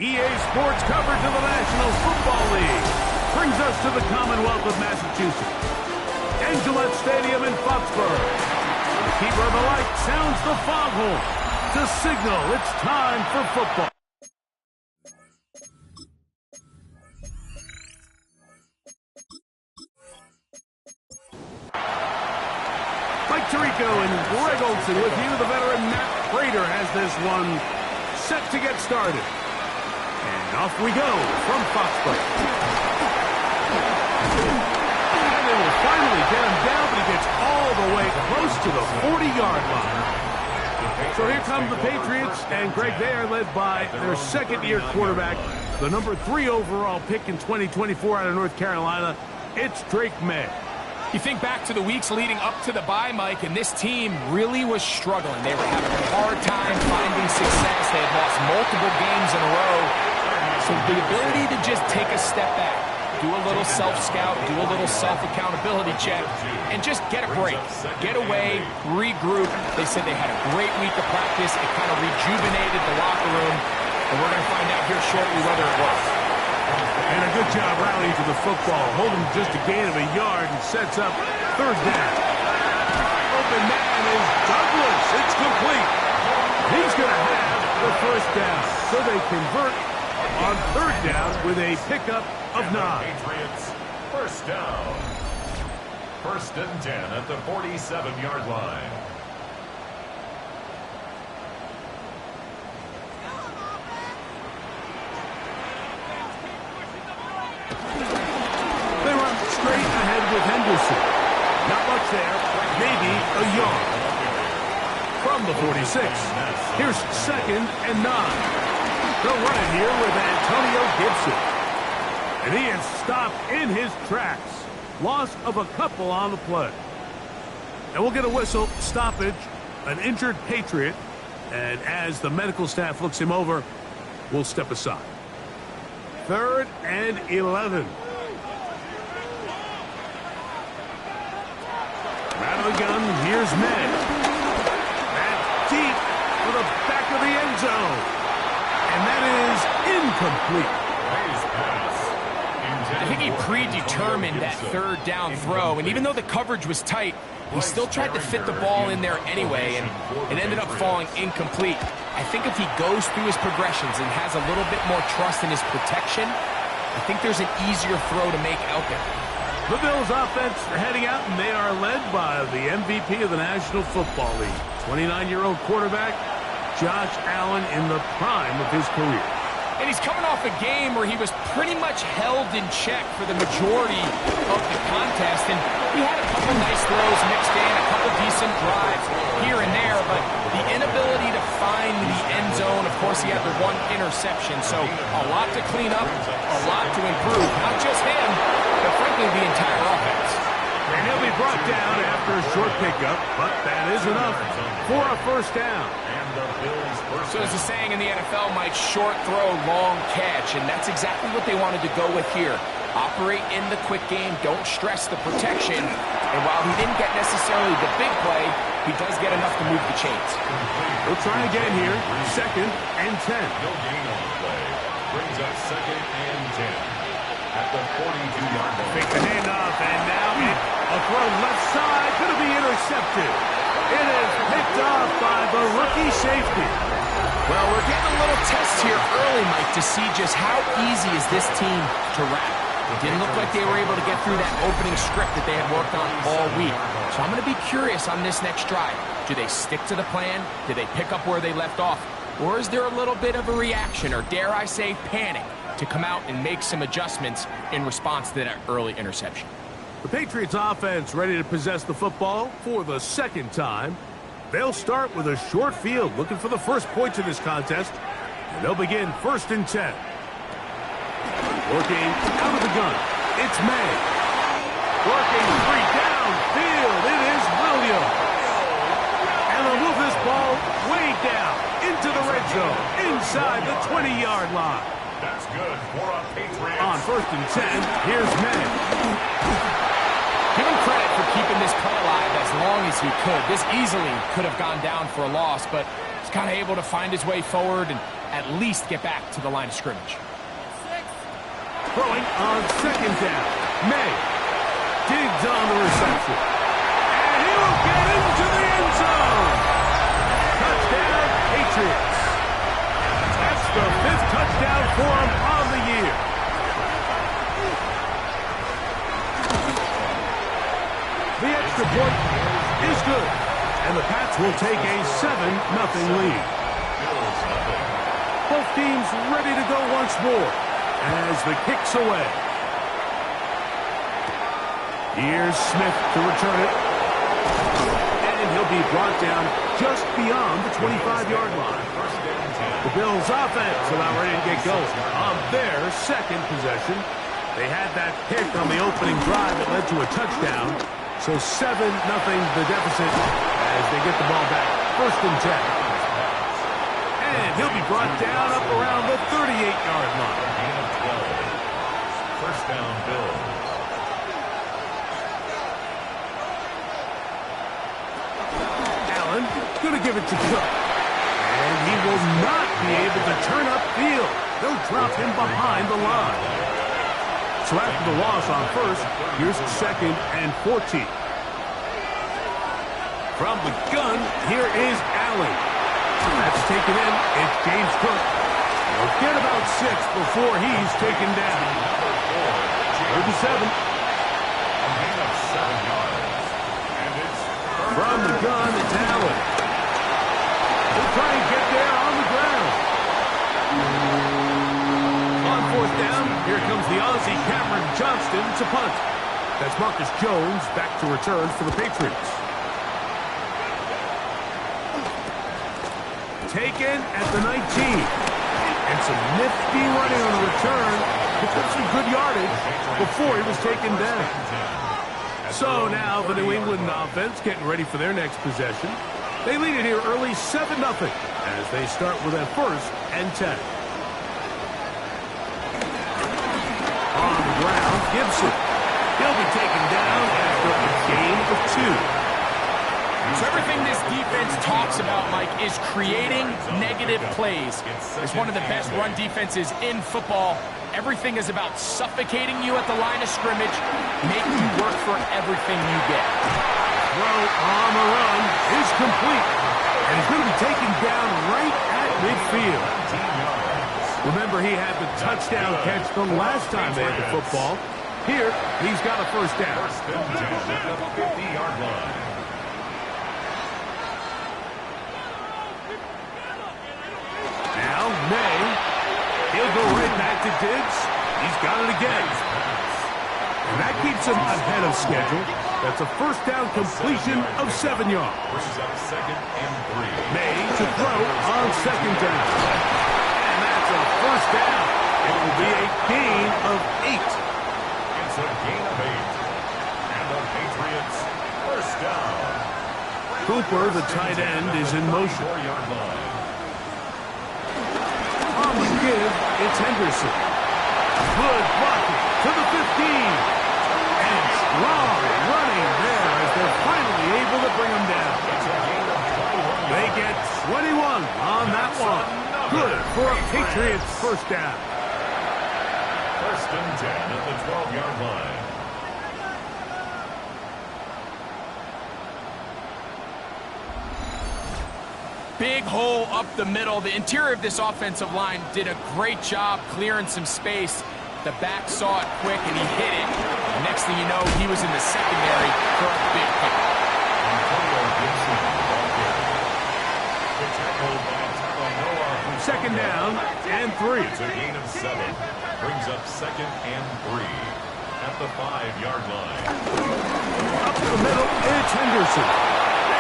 EA Sports coverage of the National Football League brings us to the Commonwealth of Massachusetts and Gillette Stadium in Foxborough. The keeper of the light sounds the foghorn to signal it's time for football. Mike Tirico and Greg Olson with you. The veteran Matt Prater has this one set to get started. And off we go from Foxborough. And they will finally get him down, but he gets all the way close to the 40-yard line. So here come the Patriots, and Greg, they are led by their second-year quarterback, the number 3 overall pick in 2024 out of North Carolina. It's Drake Maye. You think back to the weeks leading up to the bye, Mike, and this team really was struggling. They were having a hard time finding success. They had lost multiple games in a row. So the ability to just take a step back, do a little self-scout, do a little self-accountability check, and just get a break. Get away, regroup. They said they had a great week of practice. It kind of rejuvenated the locker room, and we're going to find out here shortly whether it worked. And a good job rallying to the football. Holding just a gain of a yard and sets up third down. Open man is Douglas. It's complete. He's going to have the first down. So they convert on third down with a pickup of 9. Patriots, first down. First and 10 at the 47-yard line. They run straight ahead with Henderson. Not much there, maybe a yard. From the 46, here's second and 9. They'll run it here with Antonio Gibson. And he is stopped in his tracks. Loss of a couple on the play. And we'll get a whistle, stoppage, an injured Patriot. And as the medical staff looks him over, we'll step aside. Third and 11. Out of the gun, here's Maye. That's deep for the back of the end zone. And that is incomplete. I think he predetermined that third down throw, and even though the coverage was tight, he still tried to fit the ball in there anyway, and it ended up falling incomplete. I think if he goes through his progressions and has a little bit more trust in his protection, I think there's an easier throw to make out there. The Bills offense heading out, and they are led by the MVP of the National Football League, 29-year-old quarterback, Josh Allen, in the prime of his career. And he's coming off a game where he was pretty much held in check for the majority of the contest. And he had a couple nice throws mixed in, a couple decent drives here and there. But the inability to find the end zone, of course, he had the one interception. So a lot to clean up, a lot to improve. Not just him, but frankly, the entire offense. And he'll be brought down after a short pickup, but that is enough for a first down. So there's a saying in the NFL, Mike, short throw, long catch, and that's exactly what they wanted to go with here. Operate in the quick game. Don't stress the protection. And while he didn't get necessarily the big play, he does get enough to move the chains. We'll try again here. 2nd and 10. No gain on the play. Brings up 2nd and 10. At the 42-yard line. Fake the handoff, and now a throw left side. Going to be intercepted. It is picked off by the rookie safety. Well, we're getting a little test here early, Mike, to see just how easy is this team to wrap. It didn't look like they were able to get through that opening script that they had worked on all week. So I'm going to be curious on this next drive. Do they stick to the plan? Do they pick up where they left off? Or is there a little bit of a reaction, or dare I say panic, to come out and make some adjustments in response to that early interception? The Patriots offense ready to possess the football for the 2nd time. They'll start with a short field, looking for the first points in this contest. And they'll begin 1st and 10. Working out of the gun, it's May. Working 3 downfield, it is Williams. And they'll move this ball way down into the red zone, inside the 20-yard line. That's good for a Patriot. On 1st and 10, here's May. Give him credit for keeping this play alive as long as he could. This easily could have gone down for a loss, but he's kind of able to find his way forward and at least get back to the line of scrimmage. Throwing on 2nd down. May digs on the reception. And he will get into the end zone. Touchdown, Patriots. That's the 5th touchdown for him on the year. The extra point is good. And the Pats will take a 7-0 lead. Both teams ready to go once more as the kick's away. Here's Smith to return it. And he'll be brought down just beyond the 25-yard line. The Bills offense about ready to get going on their 2nd possession. They had that pick on the opening drive that led to a touchdown. So 7-0 the deficit as they get the ball back. 1st and 10. And he'll be brought down up around the 38-yard line. 1st down, Bills. Allen going to give it to Cook. And he will not be able to turn upfield. They'll drop him behind the line. So after the loss on 1st, here's 2nd and 14. From the gun, here is Allen. That's taken in. It's James Cook. He'll get about 6 before he's taken down. 37. A gain of 7 yards. And it's From the gun, it's Allen. He'll try and get there on the ground. On 4th down, here comes the Aussie Cameron Johnston to punt. That's Marcus Jones back to return for the Patriots. Taken at the 19. And some nifty running on the return. He took some good yardage before he was taken down. So now the New England offense getting ready for their next possession. They lead it here early 7-0 as they start with a 1st and 10. On the ground, Gibson. He'll be taken down after a gain of 2. So everything this defense talks about, Mike, is creating negative plays. It's one of the best run defenses in football. Everything is about suffocating you at the line of scrimmage, making you work for everything you get. Throw on the run is complete. And he's going to be taken down right at midfield. Remember, he had the touchdown catch the last time they had the football. Here, he's got a 1st down. 1st and 10 at the 50-yard line. Now, May. He'll go right back to Diggs. He's got it again. And that keeps him ahead of schedule. That's a 1st down completion of 7 yards. Brings up 2nd and 3. May to throw on 2nd down. And that's a 1st down. It will be a gain of 8. It's a gain of 8. And the Patriots 1st down. Cooper, the tight end, is in motion. 4-yard line. On the give, it's Henderson. Good blocking. to the 15. And strong running there as they're finally able to bring them down. They get 21 on that one. Good for a Patriots first down. First and 10 at the 12-yard line. Big hole up the middle. The interior of this offensive line did a great job clearing some space. The back saw it quick, and he hit it. And next thing you know, he was in the secondary for a big hit. Second down and 3. It's a gain of 7. Brings up second and 3 at the 5-yard line. Up the middle, it's Henderson.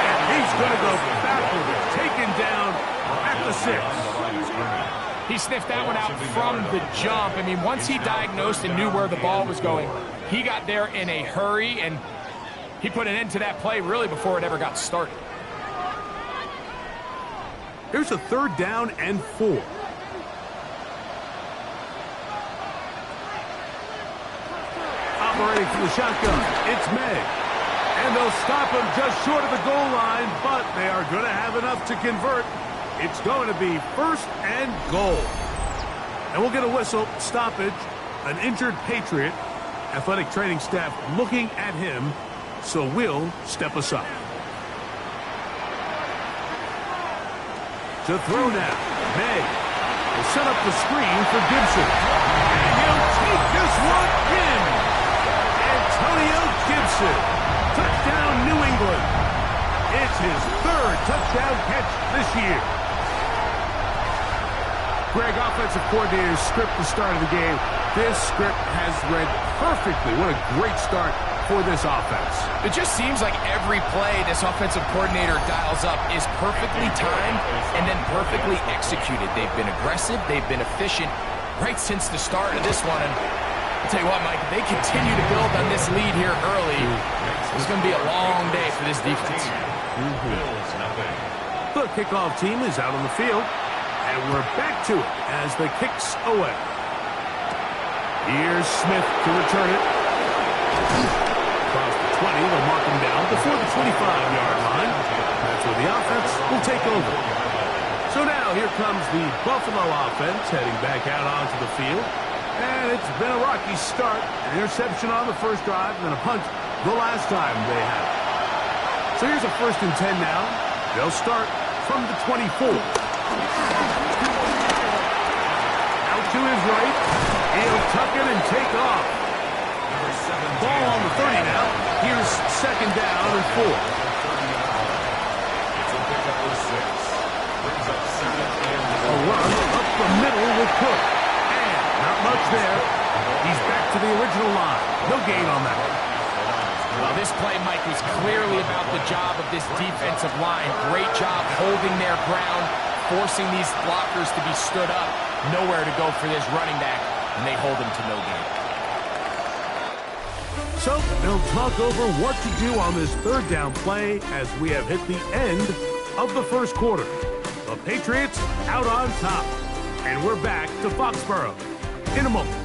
And he's going to go backwards, taken down at the 6. He sniffed that one out from the jump. I mean, once he diagnosed and knew where the ball was going, he got there in a hurry, and he put an end to that play really before it ever got started. Here's a third down and 4. Operating from the shotgun, it's May. And they'll stop him just short of the goal line, but they are going to have enough to convert. It's going to be first and goal. And we'll get a whistle, stoppage, an injured Patriot. Athletic training staff looking at him, so we'll step aside. To throw now, May will set up the screen for Gibson. And he'll take this one in. Antonio Gibson, touchdown New England. It's his third touchdown catch this year. Greg, offensive coordinator's script the start of the game. This script has read perfectly. What a great start for this offense. It just seems like every play this offensive coordinator dials up is perfectly timed and then perfectly executed. They've been aggressive. They've been efficient right since the start of this one. And I'll tell you what, Mike, if they continue to build on this lead here early, it's going to be a long day for this defense. The kickoff team is out on the field, and we're back to it as the kick's away. Here's Smith to return it. Across the 20, they'll mark him down before the 25-yard line. That's where the offense will take over. So now here comes the Buffalo offense heading back out onto the field. And it's been a rocky start. An interception on the first drive and then a punt the last time they had it. So here's a first and 10 now. They'll start from the 24. Out to his right. He'll tuck it and take off. Ball on the 30 now. Here's second down and 4. A run up the middle with Cook. And not much there. He's back to the original line. No gain on that. Well, this play, Mike, was clearly about the job of this defensive line. Great job holding their ground, forcing these blockers to be stood up. Nowhere to go for this running back, and they hold him to no gain. So they'll talk over what to do on this third down play as we have hit the end of the first quarter. The Patriots out on top, and we're back to Foxborough in a moment.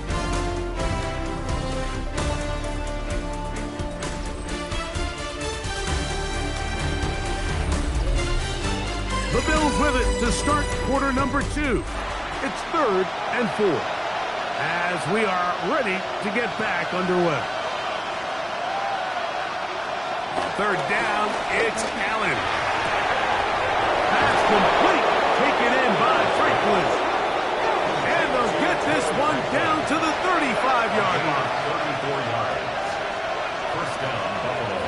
The Bills with it to start quarter number 2. It's third and 4 as we are ready to get back underway. Third down, it's Allen. Pass complete, taken in by Franklin. And they'll get this one down to the 35-yard line. 34 yards. First down, Buffalo.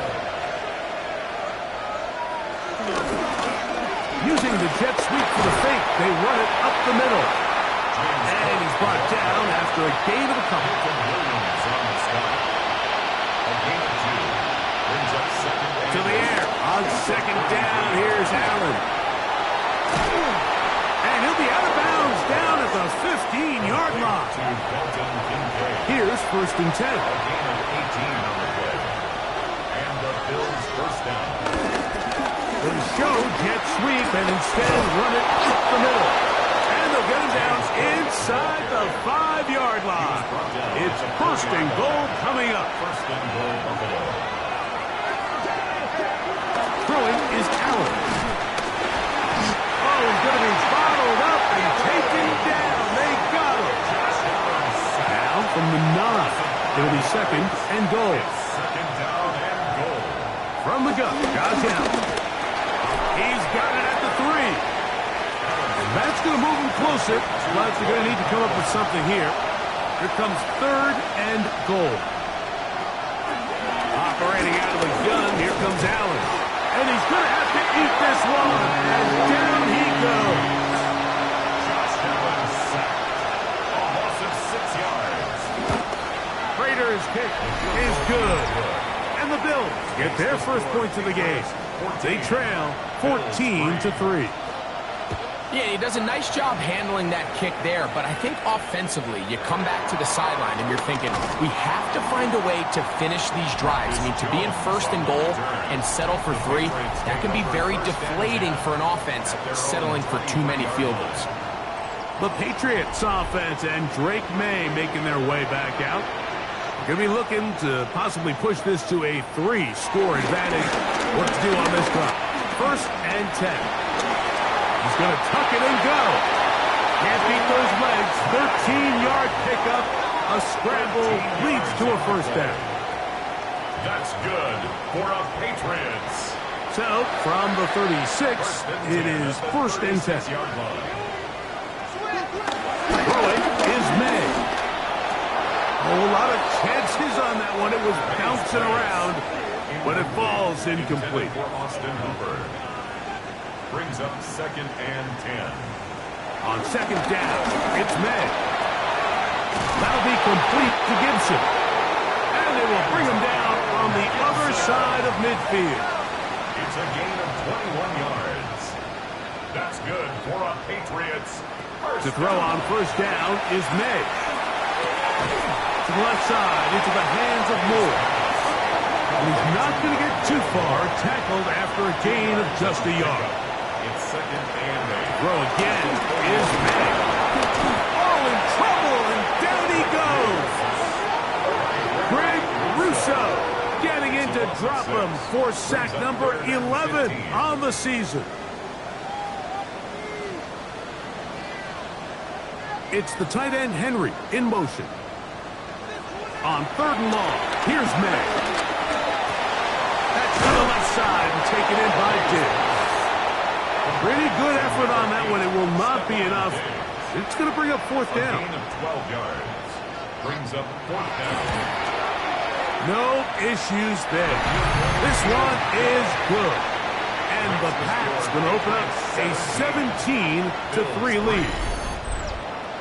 Using the jet sweep for the fake, they run it up the middle. And he's brought down after a gain of a couple. Williams on the stop. A gain of 2. Brings up second To the air. On second down, here's Allen. And he'll be out of bounds down at the 15-yard line. Here's first and 10. A gain of 18 on the play. And the Bills first down. They show jet sweep and instead run it up the middle. And they'll get him down inside the 5-yard line. It's first and goal coming up. First and goal, Buffalo. Throwing is Allen. Oh, he's going to be bottled up and taken down. They got him. Now from the 9. It'll be second and goal. Second down and goal. From the gun, Josh Allen. He's got it at the 3. That's going to move him closer, but they're going to need to come up with something here. Here comes third and goal. Operating out of the gun, here comes Allen. And he's going to have to eat this one. And down he goes. Josh Allen sacked. A loss of 6 yards. Raiders' kick is good. And the Bills get their first points of the game. They trail 14-3. Yeah, he does a nice job handling that kick there, but I think offensively, you come back to the sideline and you're thinking, we have to find a way to finish these drives. I mean, to be in first and goal and settle for 3, that can be very deflating for an offense settling for too many field goals. The Patriots offense and Drake May making their way back out. Going to be looking to possibly push this to a 3-score advantage. What to do on this drive? First and 10. He's going to tuck it and go. Can't beat those legs. 13-yard pickup. A scramble leads to a first down. That's good for a Patriots. So, from the 36, it is first and 10. Throwing is May. A lot of chances on that one. It was bouncing around, but it falls incomplete. For Austin Hooper. Brings up second and 10. On second down, it's May. That'll be complete to Gibson. And it will bring him down on the other side of midfield. It's a gain of 21 yards. That's good for a Patriots. To throw on first down is May. To the left side, into the hands of Moore. And he's not going to get too far, tackled after a gain of just a yard. It's second and 8. Throw again is May. Oh, in trouble, and down he goes. Greg Russo getting in to drop him for sack number 11 on the season. It's the tight end Henry in motion. On third and long, here's May. That's to the left side and taken in by Diggs. Pretty good effort on that one. It will not be enough. It's going to bring up fourth down. A gain of 12 yards. Brings up fourth down. No issues there. This one is good. And the Pats going to open up a 17-3 lead.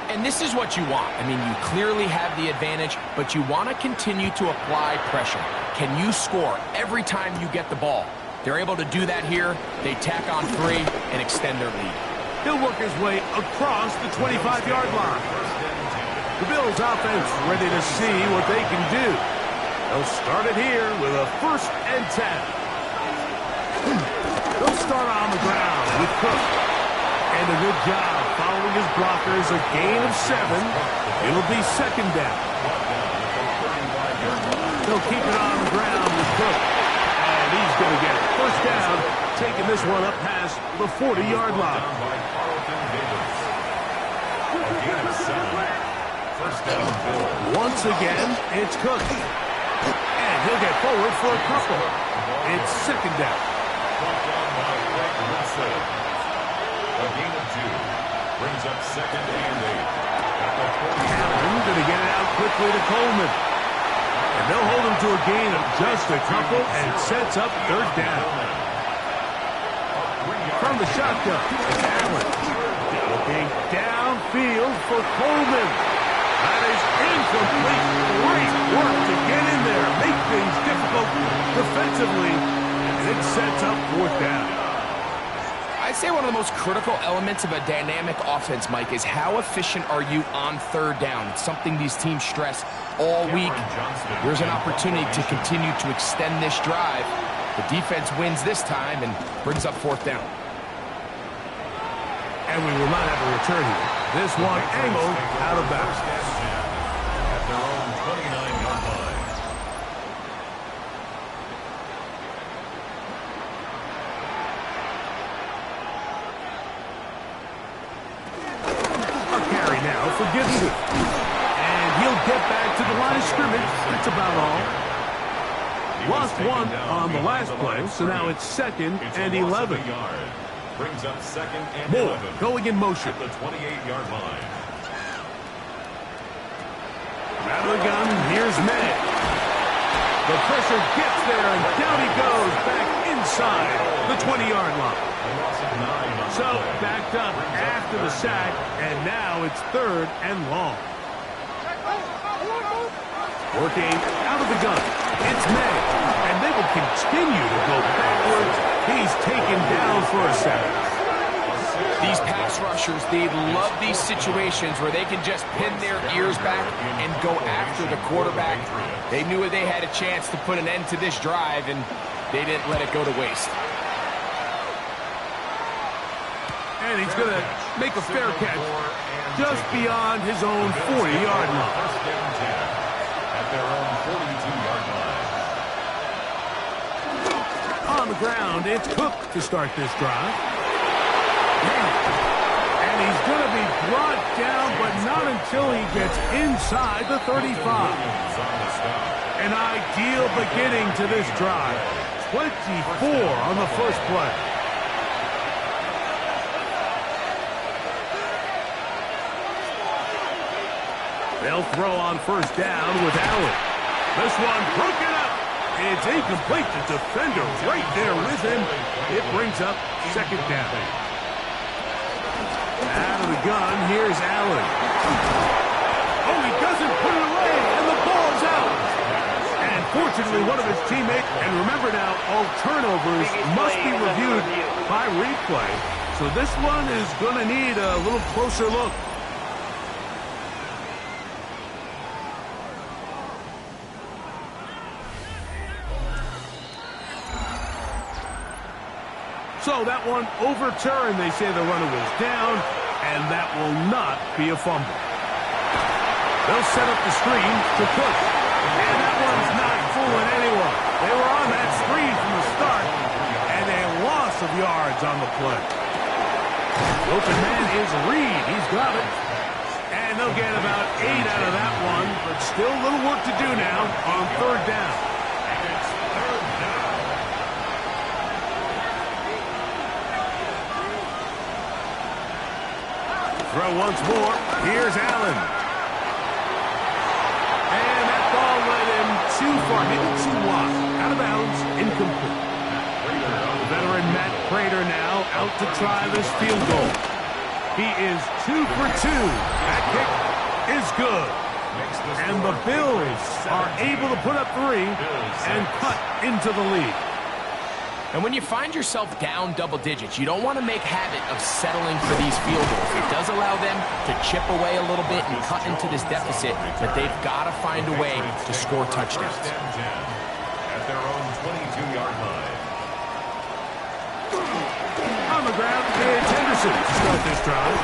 And this is what you want. I mean, you clearly have the advantage, but you want to continue to apply pressure. Can you score every time you get the ball? They're able to do that here. They tack on 3 and extend their lead. He'll work his way across the 25-yard line. The Bills offense ready to see what they can do. They'll start it here with a first and 10. They'll start on the ground with Cook. And a good job following his blockers. A gain of 7. It'll be second down. They'll keep it on the ground with Cook. And he's going to get it. First down, taking this one up past the 40-yard line. First down, once again, it's Cook. And he'll get forward for a couple. It's second down. A gain of 2. Brings up second and 8. Allen going to get it out quickly to Coleman. And they'll hold him to a gain of just a couple and sets up third down. From the shotgun, it's Allen. Looking downfield for Coleman. That is incomplete. Great work to get in there, make things difficult defensively, and it sets up fourth down. I'd say one of the most critical elements of a dynamic offense, Mike, is how efficient are you on third down. It's something these teams stress all week. There's an opportunity to continue to extend this drive. The defense wins this time and brings up fourth down. And we will not have a return here. This one angled out of bounds. At their own Now for Gibson. And he'll get back to the line of scrimmage. That's about all. Lost one on the last play, so now it's 2nd and 11. Brings up 2nd and Moore 11. going in motion. At the 28-yard line. Out of the gun, here's May. The pressure gets there, and down he goes back inside the 20-yard line. So backed up after the sack, and now it's 3rd and long. Working out of the gun, it's May, and they will continue to go backwards. He's taken down for a sack. These pass rushers, they love these situations where they can just pin their ears back and go after the quarterback. They knew they had a chance to put an end to this drive, and they didn't let it go to waste. And he's going to make a fair catch just beyond his own 40-yard line. First down 10 at their own 42-yard line. On the ground, it's Cook to start this drive. And he's going to be brought down, but not until he gets inside the 35. An ideal beginning to this drive. 24 on the first play. They'll throw on first down with Allen. This one broken up. It's incomplete. The defender right there with him. It brings up 2nd down. Out of the gun, here's Allen. Oh, he doesn't put it away, and the ball's out. And fortunately, one of his teammates, and remember now, all turnovers must be reviewed by replay. So this one is going to need a little closer look. So that one overturned. They say the runner was down, and that will not be a fumble. They'll set up the screen to Cook. And that one's not fooling anyone. They were on that screen from the start, and a loss of yards on the play. Open man is Reed. He's got it. And they'll get about 8 out of that one, but still a little work to do now on 3rd down. Throw once more. Here's Allen. And that ball led him too far, maybe too wide. Out of bounds, incomplete. The veteran Matt Prater now out to try this field goal. He is 2 for 2. That kick is good. And the Bills are able to put up 3 and cut into the lead. And when you find yourself down double digits, you don't want to make habit of settling for these field goals. It does allow them to chip away a little bit and cut into this deficit, but they've got to find a way to score touchdowns. At their own 22-yard line. On the ground, it's Henderson to start this drive.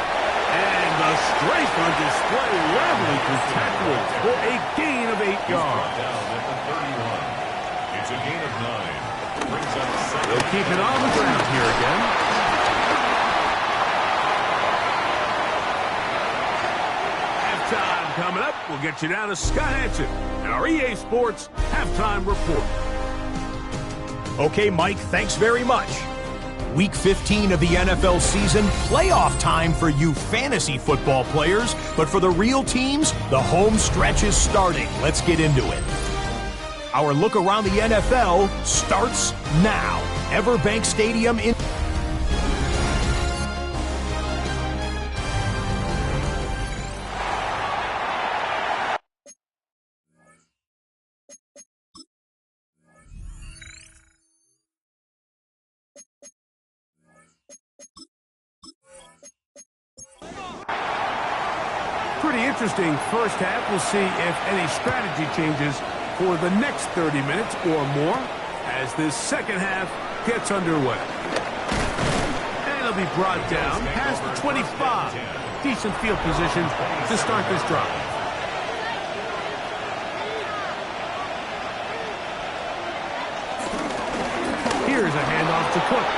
And the strength on display, rattling through tackles for a gain of 8 yards. Down at the 31. It's a gain of 9. They'll keep it on the ground here again. Halftime coming up. We'll get you down to Scott Hanson and our EA Sports Halftime Report. Okay, Mike, thanks very much. Week 15 of the NFL season, playoff time for you fantasy football players, but for the real teams, the home stretch is starting. Let's get into it. Our look around the NFL starts now. Everbank Stadium in... Pretty interesting first half. We'll see if any strategy changes for the next 30 minutes or more as this second half gets underway. And it'll be brought down past the 25. Decent field position to start this drive. Here's a handoff to Cook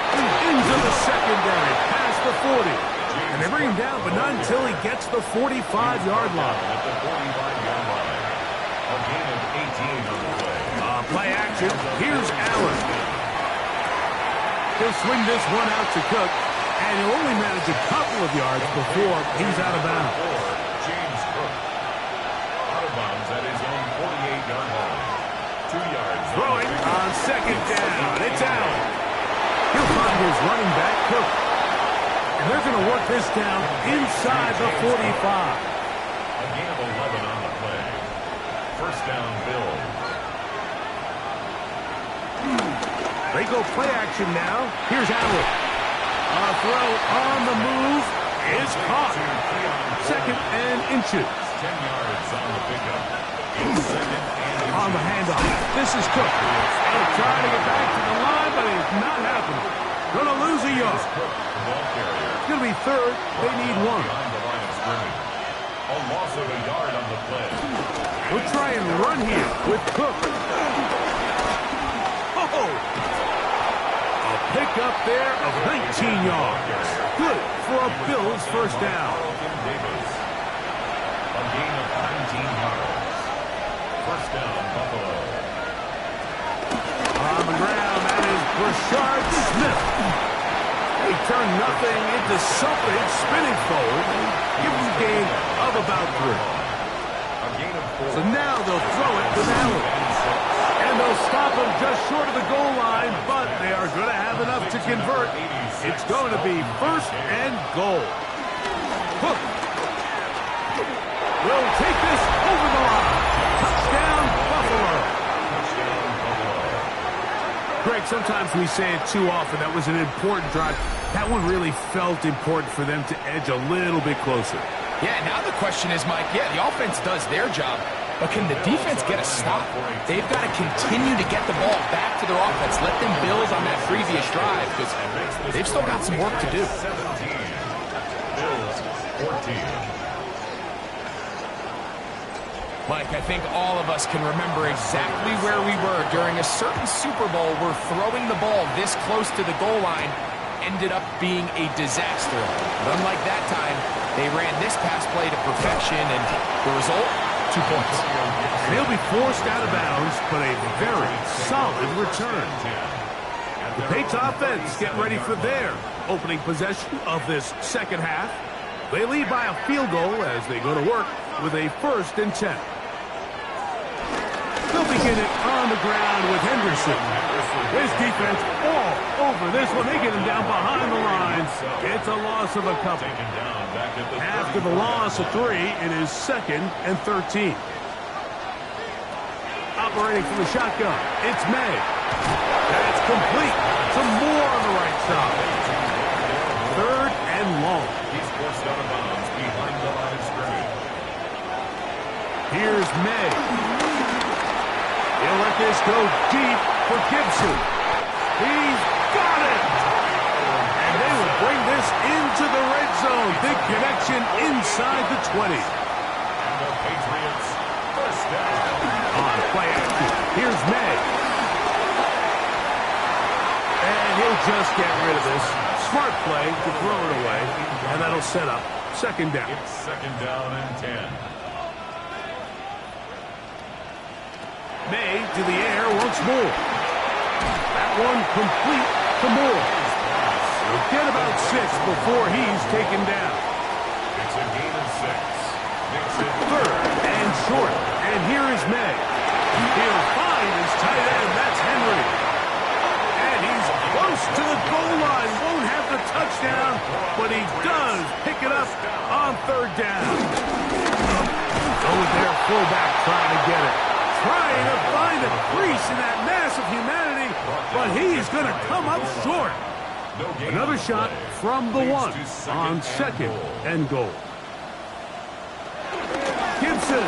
into the secondary past the 40. And And they bring him down, but not until he gets the 45-yard line. At the 45-yard line. A gain of 18 on the play. Play action. Here's Allen. He'll swing this one out to Cook, and he'll only manage a couple of yards before he's out of bounds. James Cook. Out of bounds at his own 48-yard line. 2 yards. Throwing on second down. It's Allen. He'll find his running back, Cook. And they're going to work this down inside the 45. A gain of 11 on the play. First down, Bills. They go play action now. Here's Allen. A throw on the move is caught. Second and inches. 10 yards on the pickup. On the handoff. This is Cook. And trying to get back to the line, but it's not happening. Going to lose a yard. It's going to be third. They need one. Behind the line of scrimmage. A loss of a yard on the play. We'll try and run here with Cook. Oh! A pickup there of 19 yards. Good for a Bills first down. Davis. A gain of 19 yards. First down, Buffalo. On the ground, that is Rashard Smith. He turned nothing into something, spinning forward. Give him a gain of about 3. A gain of 4. So now they'll throw it with Allen. And they'll stop him just short of the goal line, but they are going to have enough to convert. It's going to be first and goal. Cook will take this over the line. Touchdown, Buffalo. Greg, sometimes we say it too often. That was an important drive. That one really felt important for them to edge a little bit closer. Yeah, now the question is, Mike, the offense does their job, but can the defense get a stop? They've got to continue to get the ball back to their offense. Let them build on that previous drive, because they've still got some work to do. 17. Bills 14. Mike, I think all of us can remember exactly where we were during a certain Super Bowl where throwing the ball this close to the goal line ended up being a disaster. But unlike that time, they ran this pass play to perfection, and the result, 2 points. They'll be forced out of bounds, but a very solid return. The Patriots offense getting ready for their opening possession of this second half. They lead by a field goal as they go to work with a 1st and 10. They'll begin it on the ground with Henderson. His defense all over this one. They get him down behind the lines. It's a loss of a couple. After the loss of 3, it is 2nd and 13. Operating from the shotgun, it's May. That's complete. Some more on the right side. 3rd and long. He's forced out of bounds behind the line of scrimmage. Here's May. He'll let this go deep for Gibson. He's got it! And they will bring this into the red zone. Big connection inside the 20. And the Patriots first down. On play action, here's May. And he'll just get rid of this. Smart play to throw it away. And that'll set up 2nd down. It's 2nd down and 10. May to the air once more. That one complete to Moore. He'll get about 6 before he's taken down. It's a gain of 6. Makes it 3rd and short. And here is May. He'll find his tight end. That's Henry. And he's close to the goal line. Won't have the touchdown, but he does pick it up on 3rd down. Go with their fullback trying to get it. Trying to find a crease in that mass of humanity, but he's going to come up short. Another shot from the 1 on 2nd and goal. Gibson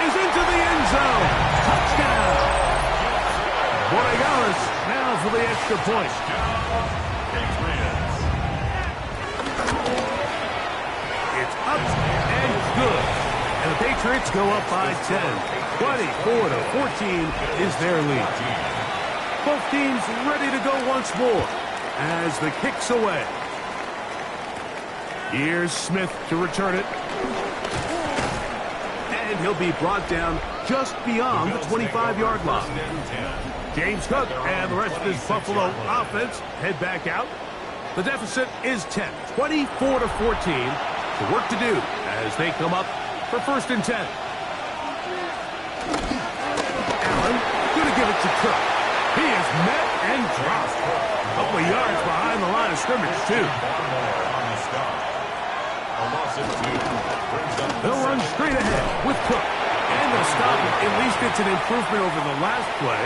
is into the end zone. Touchdown. Borregales now for the extra point. It's up and good. And the Patriots go up by 10. 24-14 is their lead. Both teams ready to go once more as the kick's away. Here's Smith to return it. And he'll be brought down just beyond the 25-yard line. James Cook and the rest of this Buffalo offense head back out. The deficit is 10, 24-14. The work to do as they come up for 1st and 10. Allen going to give it to Cook. He is met and dropped. A couple of yards behind the line of scrimmage, too. They'll run straight ahead with Cook. And they'll stop it. At least it's an improvement over the last play.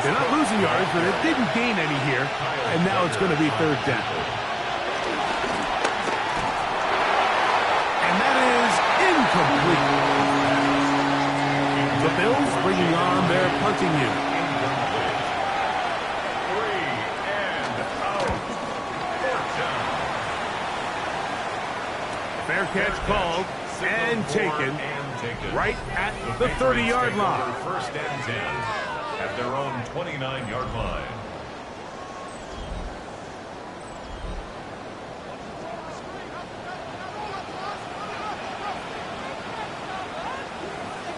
They're not losing yards, but it didn't gain any here. And now it's going to be 3rd down. And that is incomplete. The Bills bringing on their punting unit. Fair catch called and taken right at the 30-yard line. 1st and 10 at their own 29-yard line.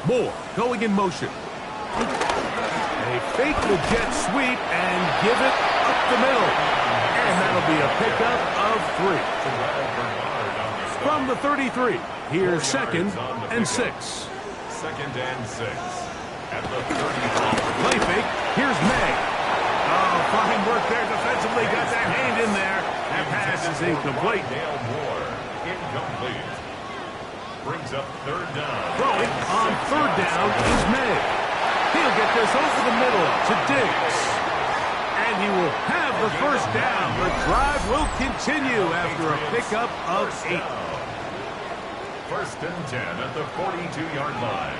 Moore going in motion. They fake the jet sweep and give it up the middle. And that'll be a pickup of 3. From the 33, here's 2nd and 6. 2nd and 6 at the 30. Play fake. Here's May. Oh, fine work there defensively. Got that hand in there. That pass is incomplete. Dale Moore, incomplete. Brings up 3rd down. Throwing on 3rd down is May. He'll get this over the middle to Diggs. And he will have the 1st down. The drive will continue after a pickup of 8. 1st and 10 at the 42-yard line.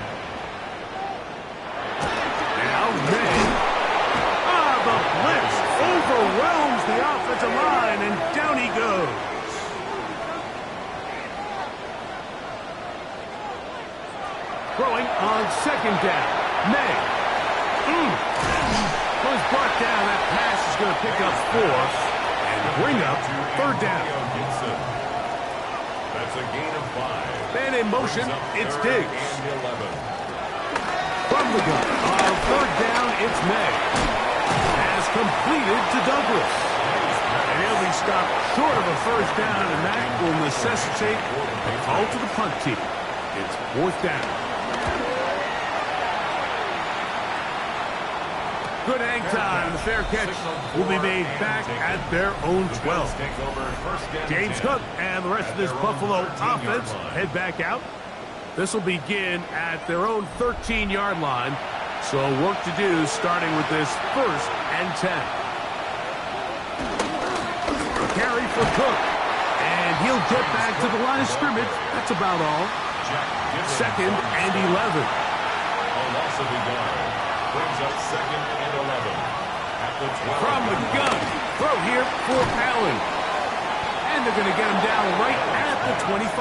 Now May. The blitz overwhelms the offensive line, and down he goes. Throwing on 2nd down. May. Was brought down. That pass is going to pick up 4 and bring up 3rd down. That's a gain of 5. Man in motion, it's Diggs. From the gun. On 3rd down, it's May. Has completed to Douglas. And he'll be stopped short of a 1st down, and that will necessitate a call to the punt team. It's 4th down. Good hang time. The fair catch will be made back at their own 12. James Cook and the rest of this Buffalo offense head back out. This will begin at their own 13-yard line. So work to do starting with this 1st and 10. A carry for Cook. And he'll get back to the line of scrimmage. That's about all. 2nd and 11. Brings up 2nd and 11 at the 12. From the gun. Throw here for Allen. And they're going to get him down right at the 25.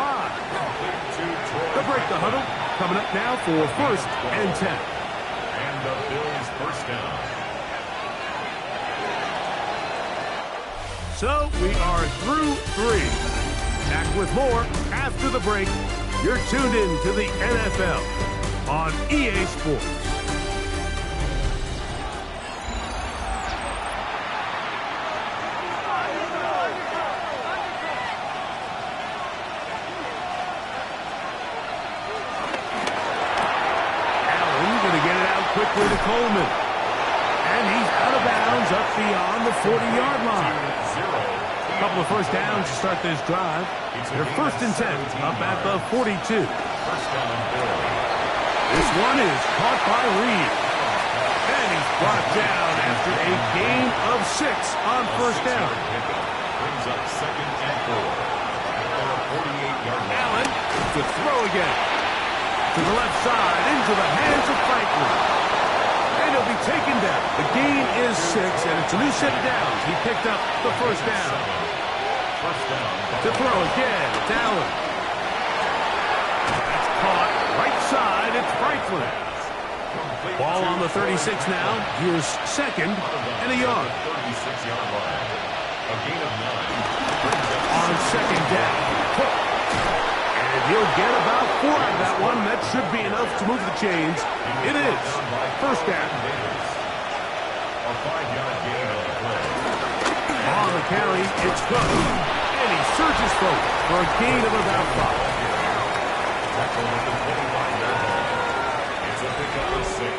They'll break the huddle. Coming up now for 1st and 10. And the Bills' 1st down. So we are through 3. Back with more after the break. You're tuned in to the NFL on EA Sports. Quickly to Coleman. And he's out of bounds up beyond the 40-yard line. A couple of 1st downs to start this drive. They're 1st and 10 up at the 42. This one is caught by Reed. And he's brought down after a gain of 6 on 1st down. Brings up 2nd and 4. 48-yard line. Allen to throw again. To the left side, into the hands of Franklin. And he'll be taken down. The gain is 6, and it's a new set of downs. He picked up the 1st down. To throw again, it's Allen. That's caught. Right side, it's Franklin. Ball on the 36 now. Here's 2nd and a yard. 36-yard line. A gain of 9. On 2nd down, Cook. And he'll get about 4 out of that one. That should be enough to move the chains. It is. First down. A 5-yard gain on the play. On the carry, it's Cook. And he surges forward for a gain of about 5. Tackle at the 25-yard line. It's a pickup of 6.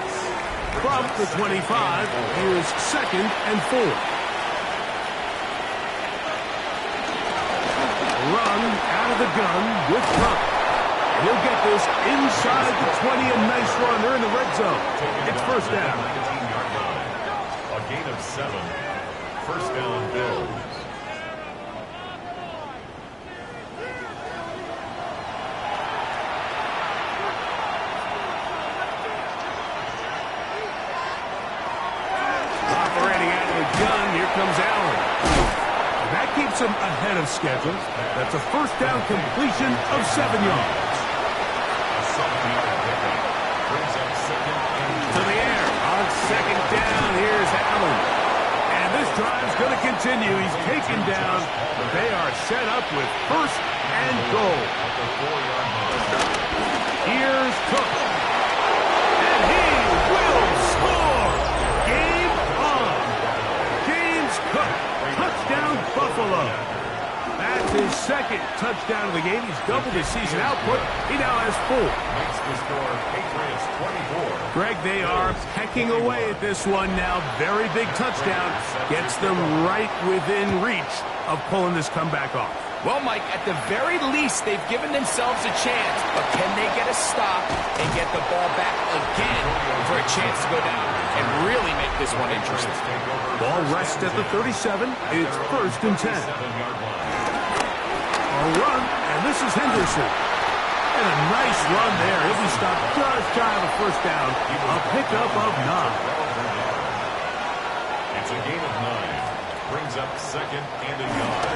From the 25, here's 2nd and 4. Run out of the gun with Cook. He'll get this inside the 20, a nice run. They're in the red zone. It's first down. 19-yard line. A gain of 7. First down, Bills. Operating out of the gun, here comes Allen. That keeps him ahead of schedule. That's a first down completion of 7 yards. A 7-yard pickup. Brings up 2nd and To the air. On 2nd down, here's Allen. And this drive's going to continue. He's taken down, but they are set up with 1st and goal. at the 4-yard line. Here's Cook. And he will score. Game on. James Cook. Touchdown, Buffalo. That's his 2nd touchdown of the game. He's doubled his season output. He now has 4. Makes the score Patriots 24. Greg, they are pecking away at this one now. Very big touchdown. Gets them right within reach of pulling this comeback off. Well, Mike, at the very least, they've given themselves a chance. But can they get a stop and get the ball back again for a chance to go down and really make this one interesting? Ball rests at the 37. It's 1st and 10. 7-yard line. A run, and this is Henderson. And a nice run there. He'll be stopped just shy of a first down. A pickup of 9. It's a gain of 9. Brings up 2nd and a yard.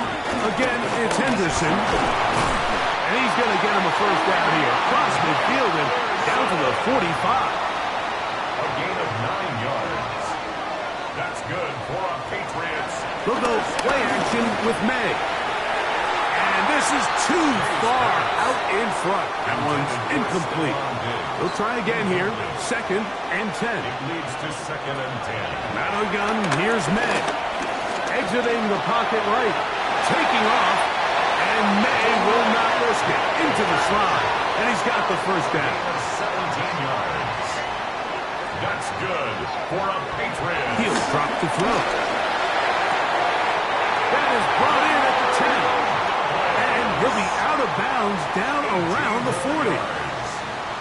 Again, it's Henderson. And he's going to get him a first down here. Across midfield and down to the 45. A gain of 9 yards. That's good for our Patriots. They'll go play action with May. And this is too far out in front. That one's incomplete. They'll try again here. 2nd and 10. It leads to 2nd and 10. Out of the gun, here's May. Exiting the pocket right. Taking off. And May will not risk it. Into the slide. And he's got the first down. 17 yards. That's good for a Patriot. He'll drop to throw. That is brought in at the 10. And he'll be out of bounds down around the 40.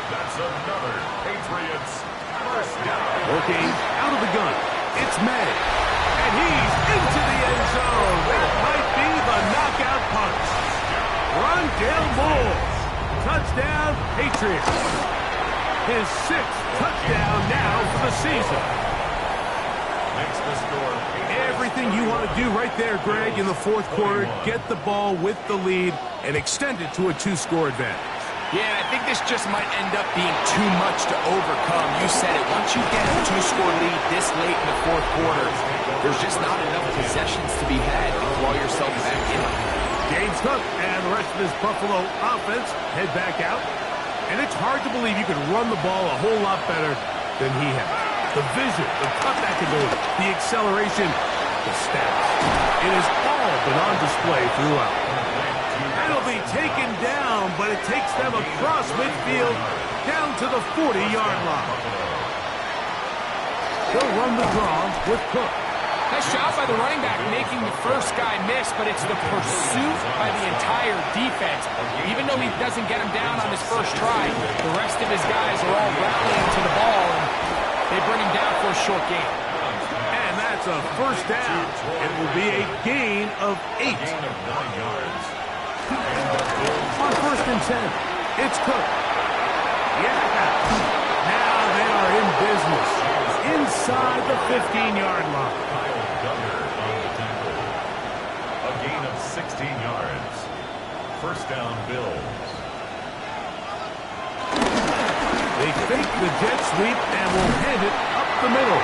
That's another Patriots first down. Working out of the gun. It's May. And he's into the end zone. That might be the knockout punch. Rondale Moore. Touchdown, Patriots. His 6th touchdown now for the season. Makes the score Patriots. Everything you want to do right there, Greg, in the 4th quarter. Get the ball with the lead and extend it to a 2-score advantage. Yeah, I think this just might end up being too much to overcome. You said it. Once you get a 2-score lead this late in the 4th quarter, there's just not enough possessions to be had to claw yourself back in. James Cook and the rest of this Buffalo offense head back out. And it's hard to believe you could run the ball a whole lot better than he has. The vision, the cutback ability, the acceleration, the stats. It has all been on display throughout. And it'll be taken down, but it takes them across midfield down to the 40-yard line. They'll run the draw with Cook. Nice job by the running back making the first guy miss, but it's the pursuit by the entire defense. Even though he doesn't get him down on his first try, the rest of his guys are all rallying to the ball, and they bring him down for a short gain. And that's a first down. It will be a gain of 8. Gain of 9 yards. On 1st and 10, it's Cook. Yeah. Now they are in business. Inside the 15-yard line. Kyle Duggar on the tackle. A gain of 16 yards. First down, Bills. They fake the jet sweep and will hand it up the middle.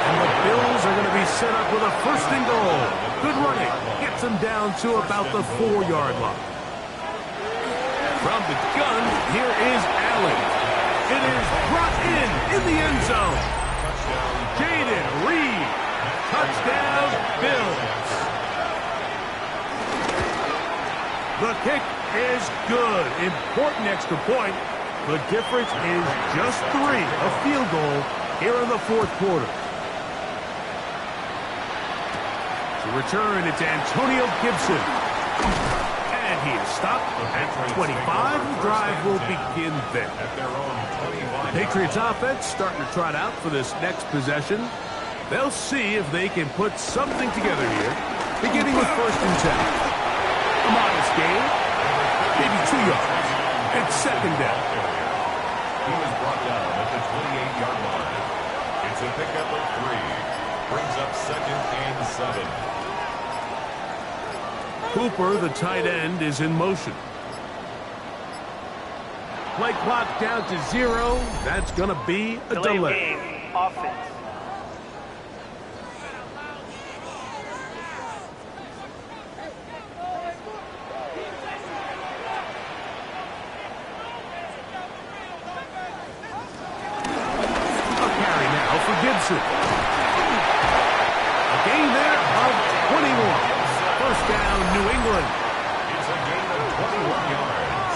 And the Bills are going to be set up with a 1st and goal. Good running. Gets them down to about the 4-yard line. From the gun, here is Allen. It is brought in the end zone. Jaden Reed. Touchdown, Bills. The kick is good. Important extra point. The difference is just 3, a field goal here in the fourth quarter. To return, it's Antonio Gibson. And he is stopped at 25. The drive will begin there. The Patriots offense starting to trot out for this next possession. They'll see if they can put something together here, beginning with 1st and 10. A modest gain, maybe 2 yards. It's 2nd down. He was brought down at the 28-yard line. It's a pickup of 3. Brings up 2nd and 7. Cooper, the tight end, is in motion. Play clock down to 0. That's going to be a delay. Game, offense. Gibson. A gain there of 21. 1st down, New England. It's a gain of 21 yards.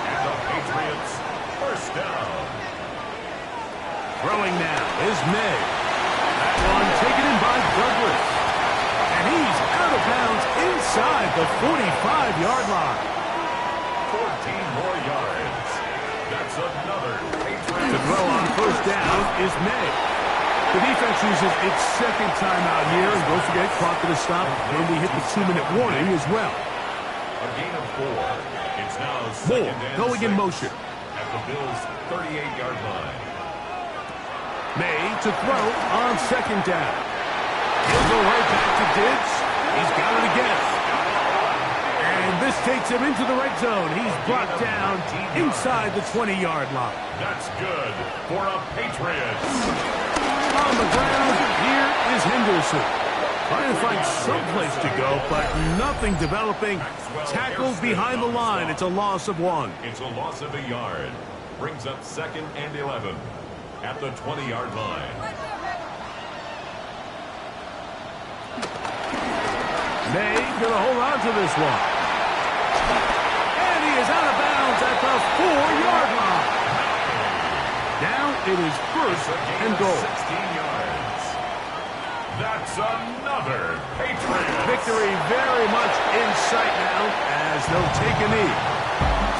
And the Patriots, 1st down. Throwing now is May. That one taken in by Douglas. And he's out of bounds inside the 45-yard line. 14 more yards. That's another Patriots. To throw on 1st down is May. The defense uses its 2nd timeout here. And don't forget, clock to the stop when we hit the 2-minute warning as well. A gain of 4. It's now 2nd and going 6 in motion. at the Bills' 38-yard line. May to throw on 2nd down. He'll go right back to Diggs. He's got it again. And this takes him into the red zone. He's brought down inside the 20-yard line. That's good for a Patriots. On the ground, here is Henderson. Trying to find some place to go, but nothing developing. Tackled behind the line. It's a loss of 1. It's a loss of a yard. Brings up 2nd and 11 at the 20-yard line. May gonna hold on to this one. And he is out of bounds at the 4-yard line. Now it is 1st and goal. 16 yards. That's another Patriots. Victory very much in sight now as they'll take a knee.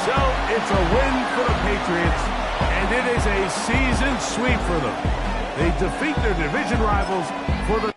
So it's a win for the Patriots, and it is a season sweep for them. They defeat their division rivals for the